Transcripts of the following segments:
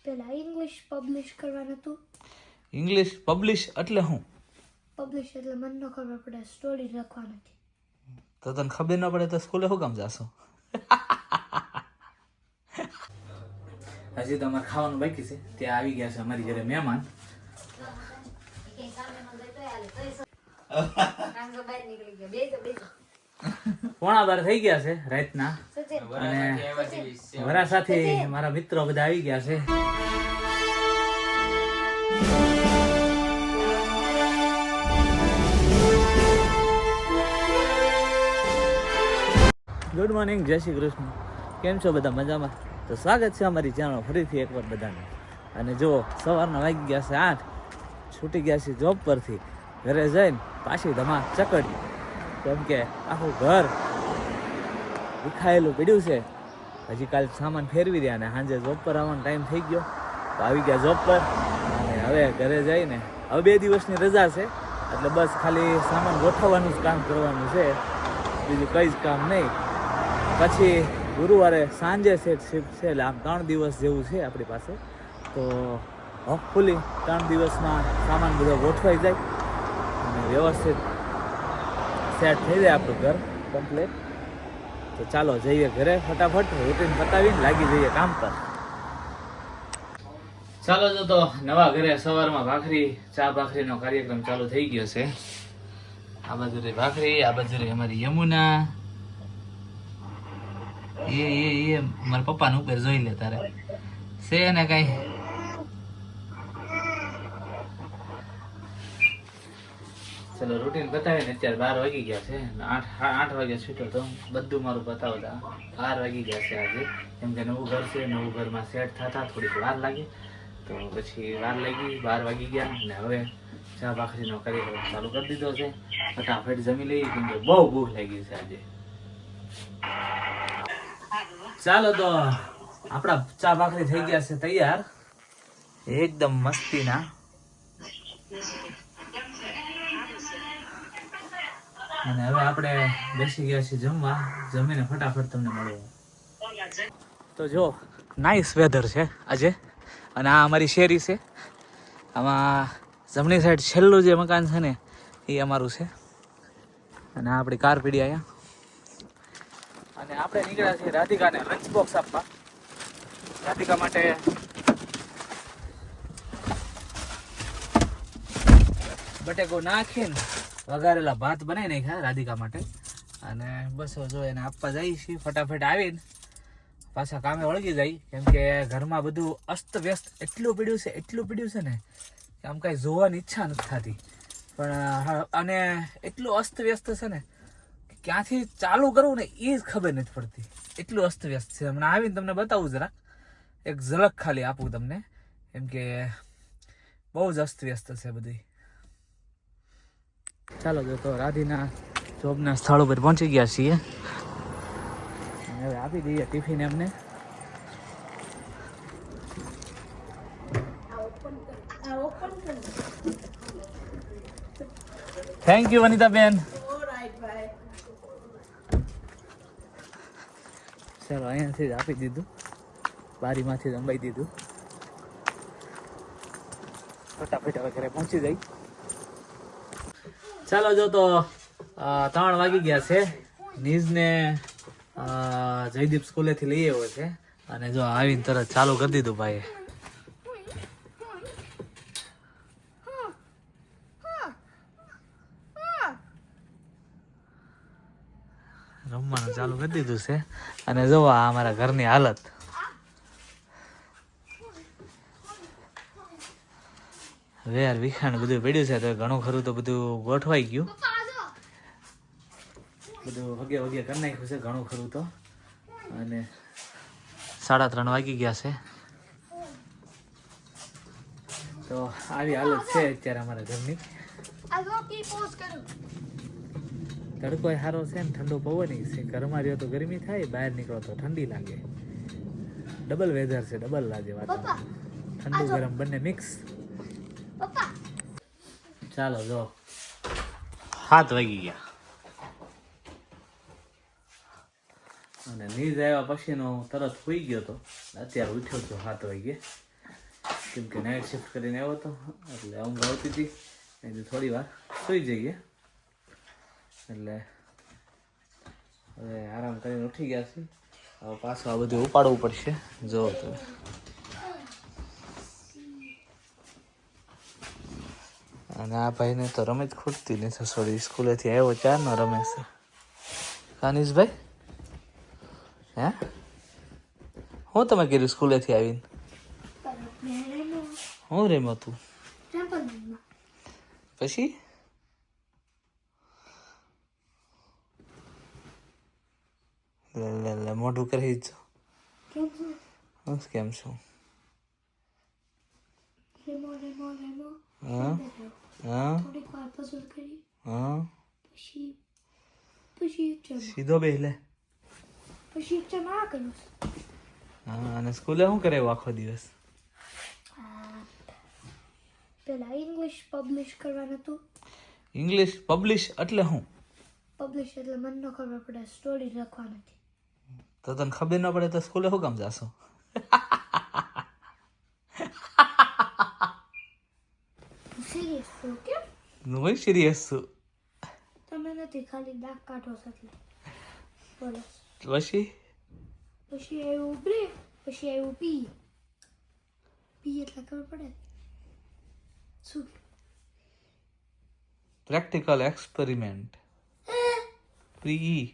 પેલા English publish કરવાનું હતું. ઇંગ્લિશ પબ્લિશ એટલે શું? પબ્લિશ એટલે મને ન ખબર પડે, સ્ટોરી લખવાની હતી. તો તને ખબર ન પડે તો સ્કૂલે શું કામ જાશો? હજી તો અમારે ખાવાનું બાકી છે. ત્યાં આવી ગયા છે અમારી ઘરે મહેમાન. પોણા 12 થઈ ગયા છે રાતના અને વરા સાથે મારા મિત્રો બધા આવી ગયા છે. ગુડ મોર્નિંગ, જય શ્રી કૃષ્ણ. કેમ છો બધા? મજામાં? તો સ્વાગત છે અમારી ચેનલ ફરીથી એકવાર બધાને. અને જો સવારના વાગી ગયા છે 8, છૂટી ગયા છે જોબ પરથી. ઘરે જઈને પાછી ધમા ચકડી, કેમ કે આખું ઘર વિખાયેલું પડ્યું છે. હજી કાલે સામાન ફેરવી રહ્યા અને સાંજે જોબ પર આવવાનો ટાઈમ થઈ ગયો તો આવી ગયા જોબ પર. અને હવે ઘરે જઈને હવે 2 દિવસની રજા છે એટલે બસ ખાલી સામાન ગોઠવવાનું જ કામ કરવાનું છે, બીજું કંઈ જ કામ નહીં. પછી ગુરુવારે સાંજે શિફ્ટ છે એટલે આમ 3 દિવસ જેવું છે આપણી પાસે. તો હોપફુલી 3 દિવસમાં સામાન બધો ગોઠવાઈ જાય અને વ્યવસ્થિત સેટ થઈ જાય આપણું ઘર કમ્પ્લીટ. તો ચાલો જઈએ ઘરે ફટાફટ, રૂટીન પતાવીને લાગી જઈએ કામ પર. ચાલો જો તો નવા ઘરે સવારમાં ચા ભાખરીનો કાર્યક્રમ ચાલુ થઈ ગયો છે. આ બાજુ રે ભાખરી, આ બાજુ રે અમારી યમુના. એ મારા પપ્પાનું ઉપર જોઈ લે તારે છે ને કઈ. ચલો રૂટીન બતાવીને અત્યારે 12 વાગી ગયા છે. 8 વાગ્યા છૂટો તો બધું મારું બતાવતા 12 વાગી ગયા છે આજે, કેમ કે નવું ઘર છે, નવું ઘરમાં સેટ થતા થોડીક વાર લાગી. તો પછી વાર લાગી, 12 વાગી ગયા અને હવે ચા ભાખરીનો કાર્યક્રમ ચાલુ કરી દીધો છે. ફટાફટ જમી લઈએ કેમ કે બહુ ભૂખ લાગી છે આજે. ચાલો તો આપણા ચા ભાખરી થઈ ગયા છે તૈયાર, એકદમ મસ્તીના. અને હવે આપણે બેસી ગયા છીએ જમવા. જમીને ફટાફટ તમને મળવું. તો જો નાઇસ વેધર છે આજે. અને આ અમારી શેરી છે. આમાં જમણી સાઈડ છેલ્લું જે મકાન છે ને એ અમારું છે. અને આ આપણી કાર પીડી અહીંયા. અને આપણે નીકળ્યા છીએ રાધિકાને લંચ બોક્સ આપવા. રાધિકા માટે બટેકો નાખીને વઘારેલા ભાત બનાવી નાખ્યા રાધિકા માટે. અને બસ જો એને આપવા જઈએ છીએ. ફટાફટ આવીને પાછા કામે વળગી જાય, કેમ કે ઘરમાં બધું અસ્ત વ્યસ્ત એટલું પડ્યું છે ને કે આમ કાંઈ જોવાની ઈચ્છા નથી થતી. પણ અને એટલું અસ્ત વ્યસ્ત છે ને ક્યાંથી ચાલુ કરવું ને એ જ ખબર નથી પડતી, એટલું અસ્ત વ્યસ્ત છે. હમણાં આવીને તમને બતાવું જરાક, એક ઝલક ખાલી આપું તમને, કેમ કે બહુ જ અસ્ત વ્યસ્ત છે બધી. ચાલો જો તો રાધીના જોબના સ્થળ ઉપર પહોંચી ગયા છીએ. હવે આપી દઈએ ટિફિન એમને. Thank you Vanitaben. ચાલો અહીંયાથી જ આપી દીધું, બારીમાંથી જ અંબાઈ દીધું. ફટાફટ હવે ઘરે પહોંચી જાય. ચાલો જો તો 3 વાગી ગયા છે. નીઝને જયદીપ સ્કૂલેથી લઈ આવ્યો છે અને જો આવીને તરત ચાલુ કરી દીધું ભાઈએ. રમવાનું ચાલુ કરી દીધું છે. અને જો આ અમારા ઘરની હાલત. વેર વિખાણ બધું પડ્યું છે તો ઘણું ખરું તો બધું ગોઠવાઈ ગયું, બધું વગે કરી નાખ્યું છે ઘણું ખરું તો. અને 3:30 વાગી ગયા છે. તો આવી હાલત છે અત્યારે અમારા ઘરની. તડકો સારો છે ને ઠંડો પવન છે. ઘરમાં રહ્યો તો ગરમી થાય, બહાર નીકળો તો ઠંડી લાગે. ડબલ વેધર છે, ડબલ લાગે વાતાવરણ, ઠંડુ ગરમ બંને મિક્સ. ચાલો જો 7 વાગી ગયા અને નીંદ આવ્યા પછીનો તરત સુઈ ગયો તો અત્યારે ઉઠ્યો તો 7 વાગે. કેમ કે નાઇટ શિફ્ટ કરીને આવ્યો હતો એટલે ઊંઘ આવતી હતી એટલે થોડી વાર સૂઈ જઈએ એટલે હવે આરામ કરીને ઉઠી ગયા છીએ. હવે પાછું આ બધું ઉપાડવું પડશે. જો તમે અને આ ભાઈને તો રમત ખૂટતી નથી. સોરી સ્કૂલેથી આવ્યો ચારનો રમે છે. કાનિશભાઈ હે હું તમે કીધું સ્કૂલેથી આવીને હું રેમો તું પછી લે મોઢું કરી જ હું કેમ છું હા હા હા સીધો બેહલે હા અને સ્કૂલે શું કરે આખો દિવસ પેલા ઇંગ્લિશ પબ્લિશ કરવાનું હતું. ઇંગ્લિશ પબ્લિશ એટલે શું પબ્લિશ એટલે મને ન ખબર પડે સ્ટોરી લખવાની હતી. તો તને ખબર ન પડે તો સ્કૂલે શું કામ જાશો સિરિયસ છું કેમ હું ભાઈ સિરિયસ છું તમે નથી ખાલી દાંત કાઢો છો એટલે બોલો. પછી પછી આવ્યું બ્રેક પછી આવ્યું પી એટલે ખબર પડે શું પ્રેક્ટિકલ એક્સપેરિમેન્ટ પ્રી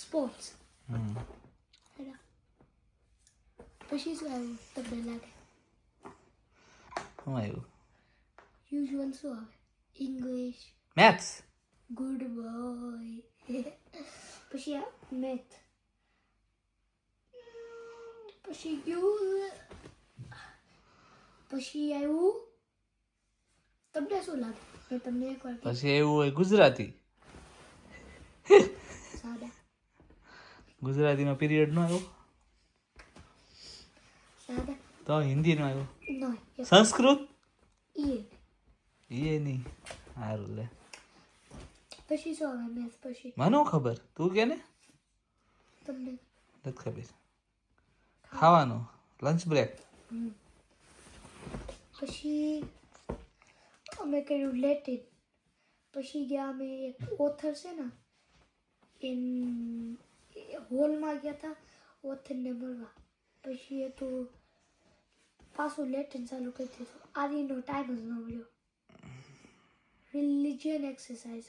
સ્પોર્ટ્સ પછી શું આવ્યું તમને લાગે શું આવ્યું યુઝ્યુઅલ શું આવે ઇંગ્લિશ મેથ્સ ગુડ બોય પછી આ મેથ પછી ગયું પછી આવ્યું તમને શું લાગે મેં તમને એકવાર કીધું. પછી એવું હોય ગુજરાતી સાદા ગુજરાતીનો પીરિયડ નો આવ્યો સાદા તો હિન્દીનો આવ્યો નો સંસ્કૃત એ એ નહીં સારું લે પછી શું આવે મેથ પછી મને ખબર તું કે ને તમને નથી ખબર ખાવાનું લંચ બ્રેક પછી અમે કર્યું લેટિન પછી ગયા અમે એક ઓથર છે ને હોલમાં ગયા હતા ઓથરને મળવા પછી એ તો પાછું લેટિન ચાલુ કરી દીધું. આદિનો ટાઈમ જ ન મળ્યો. રિલિજિયન એક્સરસાઇઝ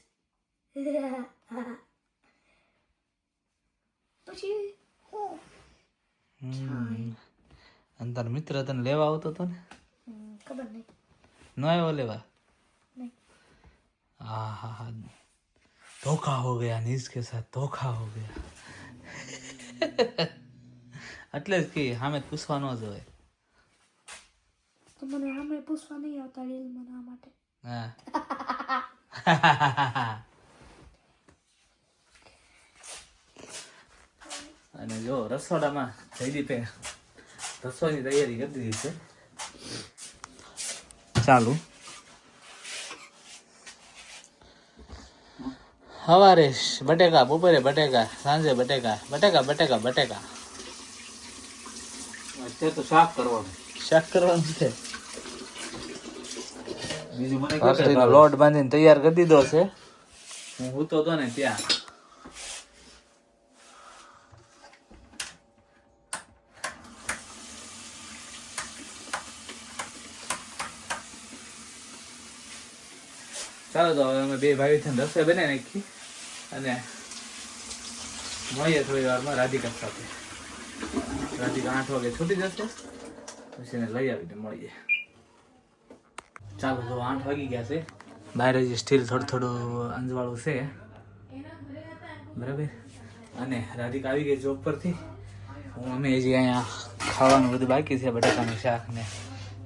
પછી અને તારો મિત્ર તને લેવા આવતો હતો ને ખબર નહીં ન આવ્યો લેવા નહીં હા હા હા धोखा हो गया नीज के साथ धोखा हो गया એટલે જ કે સામે પૂછવા ન જોઈએ તો મને સામે પૂછવા નહીં આવતા રીલ બનાવવા માટે. હા અને જો રસોડામાં જયદીપે રસોઈની તૈયારી કરી દીધી છે ચાલુ સવારે બટેકા બપોરે બટેકા સાંજે બટેકા બટેકા બટેકા બટેકા અત્યારે તો શાક કરવાનું છે બીજું મને ભાખરીનો લોટ બાંધીને તૈયાર કરી દીધો છે. હું સૂતો હતો ને ત્યાં ચાલો તો હવે અમે બે ભાઈ થઈને રસોઈ બનાવી નાખી અને મળીએ થોડી વારમાં રાધિકા સાથે. રાધિકા 8 વાગે છૂટી જશે પછી એને લઈ આવીને મળીએ. ચાલો તો 8 વાગી ગયા છે. બહાર હજી સ્ટીલ થોડું અંજવાળું છે બરાબર. અને રાધિકા આવી ગઈ જોબ પરથી. અમે હજી અહીંયા ખાવાનું બધું બાકી છે. બટાકાનું શાક ને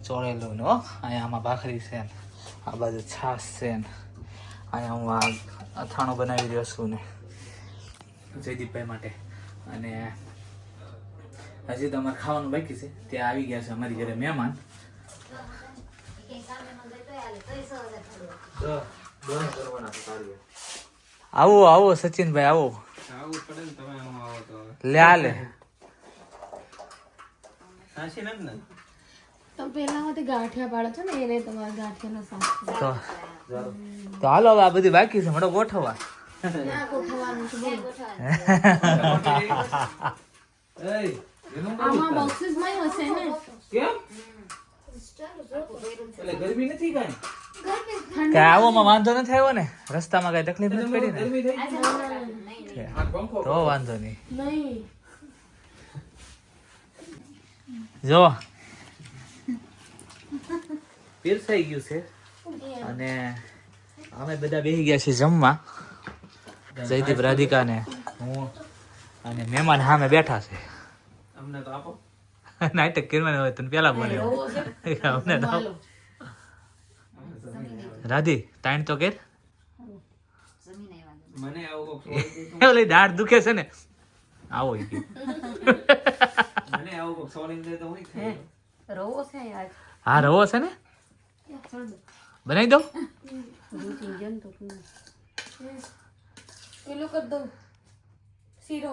ચોળેલું ને અહીંયા આમાં ભાખરી છે ને આ બાજુ છાશ છે ને અહીંયા હું આ અથાણું બનાવી રહ્યો છું ને જયદીપભાઈ માટે. અને હજી તો અમારે ખાવાનું બાકી છે. ત્યાં આવી ગયા છે અમારી ઘરે મહેમાન. આવો આવો સચિનભાઈ આવો લે આ લે તો પહેલામાંથી ગાંઠિયા પાડો છો ને એને તમારે ગાંઠિયાનો શાક તો હાલો હવે આ બધી બાકી છે મળો ગોઠવવા ના ગોઠવવાનું છે બોલો આમાં બોક્સિસમાં હશે ને કેમ એટલે ગરમી નથી કાઈ કે આવોમાં વાંધો નથી આવ્યો ને રસ્તામાં કઈ તકલીફ નથી પડી ને તો વાંધો નહીં નહીં જો પીરસાઈ ગયું છે અને અમે બધા બેસી ગયા છીએ જમવા જયદીપ રાધિકા ને હું અને મહેમાન સામે બેઠા છે અમને તો આપો નાટક કરવાનું હોય તને પેલા બોલે અમને તો આપો. રાધી તાણ તો કેર મને આવું ઓલી દાઢ દુખે છે ને આવો ઈ કે મને આવું સોલિંગ દે તો હું ખાઈ રવો છે યાર હા રવો છે ને બનાવી દો પેલું કરી દઉં શીરો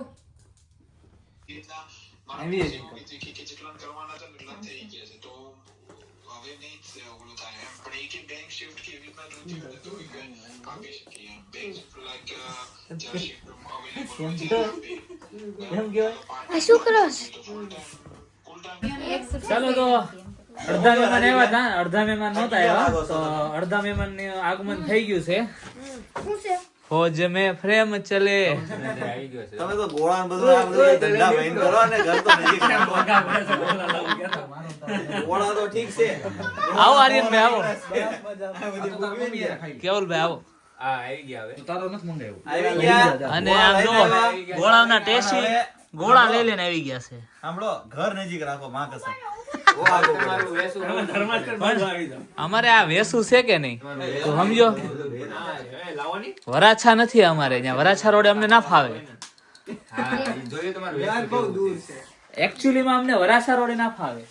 આ શું કરો છો? ચાલો તો અડધા મહેમાન આવ્યા હતા અડધા મહેમાન નહોતા આવ્યા તો અડધા મહેમાન ને આગમન થઈ ગયું છે શું છે? ફોજ મે ફ્રેમ ચલે તમે તો ગોળાન બધું આ બધું ધંધા ભાઈન કરો ને ઘર તો નજીક ગોળા તો ઠીક છે આવો આર્યન ભાઈ આવો આવી કેવલ ભાઈ આવો ગયા અને આમ જો ગોળાના ટેસ્ટી ગોળા લઈ લઈને આવી ગયા છે સાંભળો ઘર નજીક રાખો માં કસમ અમારે આ વેસુ છે કે નહીં તો સમજો વરાછા નથી અમારે ત્યાં વરાછા રોડે અમને ના ફાવે એકચ્યુઅલી માં અમને વરાછા રોડે ના ફાવે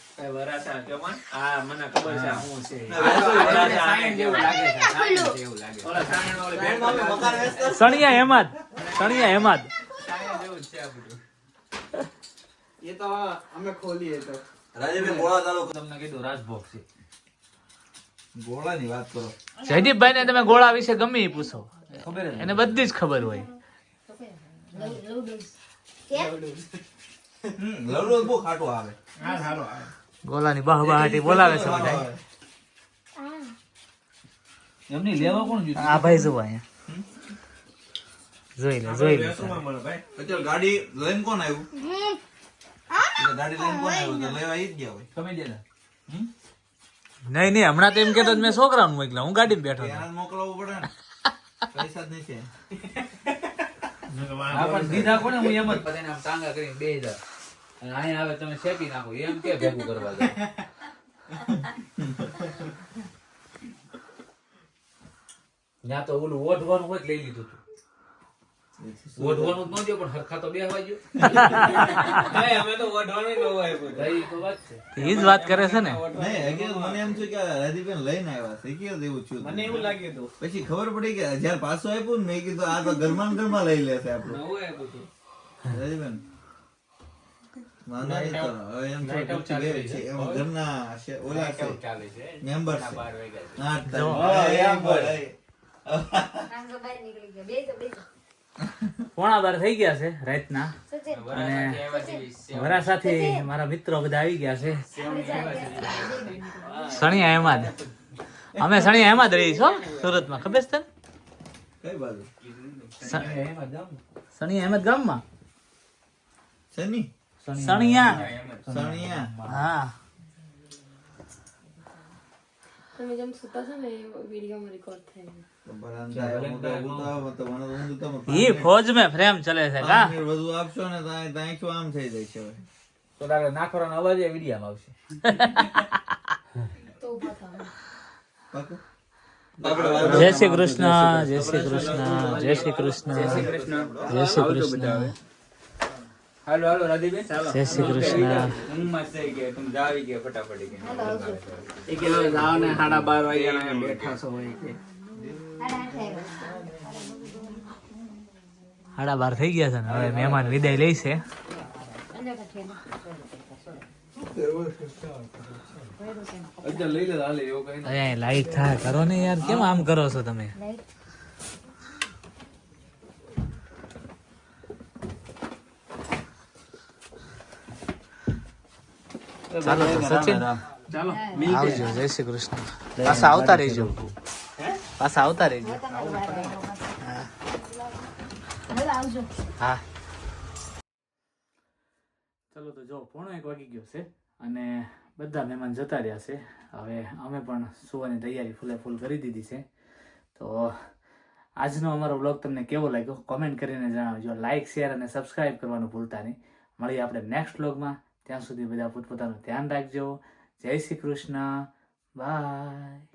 સણિયા હેમાદ ये तो हमें खोलिए तो રાજેભાઈ ગોળા ચાલો તમને કીધું રાજભોગ છે ગોળાની વાત કરો જયદીપભાઈ ને તમે ગોળા વિશે ગમે એ પૂછો એને બધી જ ખબર હોય લડો બહુ ખાટો આવે ગોળાની બહબહાટી બોલાવે છે બધા એમની લેવા કોણ જીતું આ ભાઈ જુઓ અહીંયા જોઈ લે અત્યારે ગાડી લઈને કોણ આવ્યું એટલે ગાડી લઈને કોણ આવ્યું તો લેવા ઈ જ ગયા હોય નહીં હમણાં તો એમ કેતો મેં છોકરાને મોકલ્યા હું ગાડીમાં બેઠો હતો. ત્યાં જ મોકલાવવું પડે ને પૈસા જ નહીં છે આ પણ દીધા કોને હું એમ જ બધાને આમ ટાંગા કરીને બેહી જાવ અને અહીંયા આવે તમે શેકી નાખો એમ કે ભેગું કરવા જાવ ત્યાં તો ઓલું ઓઢવાનું હોય લઈ લીધું હતું ઓઢવાનું જ ન દો પણ હરખા તો બેહવા ગયો અમે તો ઓઢવાનું જ ભાઈ તો વાત છે એ જ વાત કરે છે ને નહીં હકીકત મને એમ છે કે રાધીબેન લઈને આવ્યા છે હકીકત એવું થયું મને એવું લાગ્યું હતું પછી ખબર પડી કે જયારે પાછું આપ્યું ને મેં કીધું આ તો ઘરમાં ને ઘરમાં લઈ લેશે આપણું રાધીબેન વાંધો નહીં તો હવે એમ થોડું પૂછી લેવી છે એમ ઘરના ઓલા છે મેમ્બર છે હા પોણા બાર થઈ ગયા છે રાતના અને વરાસાથી મારા મિત્રો બધા આવી ગયા છે સણિયા અહેમદ અમે સણિયા અહેમદ રહી છો સુરતમાં ખબર છે કઈ બાજુ સણિયા અહેમદ ગામમાં શની સણિયા સણિયા હા તમે જેમ સુતા છો ને એ વિડીયોમાં રેકોર્ડ થાય ઈ ફોજ મે ફ્રેમ ચલે છે કા વધુ આપશો ને ત્યાં શું આમ થઈ જાય છે હવે તો લાગે નાખવાનો અવાજ એ વિડિયામાં આવશે તો ઉભા થાવ પાકું જય શ્રી કૃષ્ણ જય શ્રી કૃષ્ણ જય શ્રી કૃષ્ણ જય શ્રી કૃષ્ણ हेलो हेलो राधीबेन चलो જય શ્રી કૃષ્ણ હું મસ્ત થઈ ગયા तुम જાવી ગયા ફટાફટ કે કે જાવ ને 12:30 વાગ્યા બેઠા છો હોય કે 12:30 થઈ ગયા છે ને હવે મહેમાન વિદાય લે છે અહીંયા લાઈટ થાય કરો ને યાર, કેમ આમ કરો છો તમે? ચાલો તો સચિન આવજો, જય શ્રી કૃષ્ણ. પાછા આવતા રહેજો, પાછા આવતા રહેજો. હા ચાલો તો જો 1:45 વાગી ગયો છે અને બધા મહેમાન જતા રહ્યા છે. હવે અમે પણ સુવાની તૈયારી ફૂલે ફૂલ કરી દીધી છે. તો આજનો અમારો વ્લોગ તમને કેવો લાગ્યો કોમેન્ટ કરીને જણાવજો. લાઇક, શેર અને સબસ્ક્રાઇબ કરવાનું ભૂલતા નહીં. મળીએ આપણે નેક્સ્ટ વ્લોગમાં. ત્યાં સુધી બધા પોતપોતાનું ધ્યાન રાખજો. જય શ્રી કૃષ્ણ. બાય.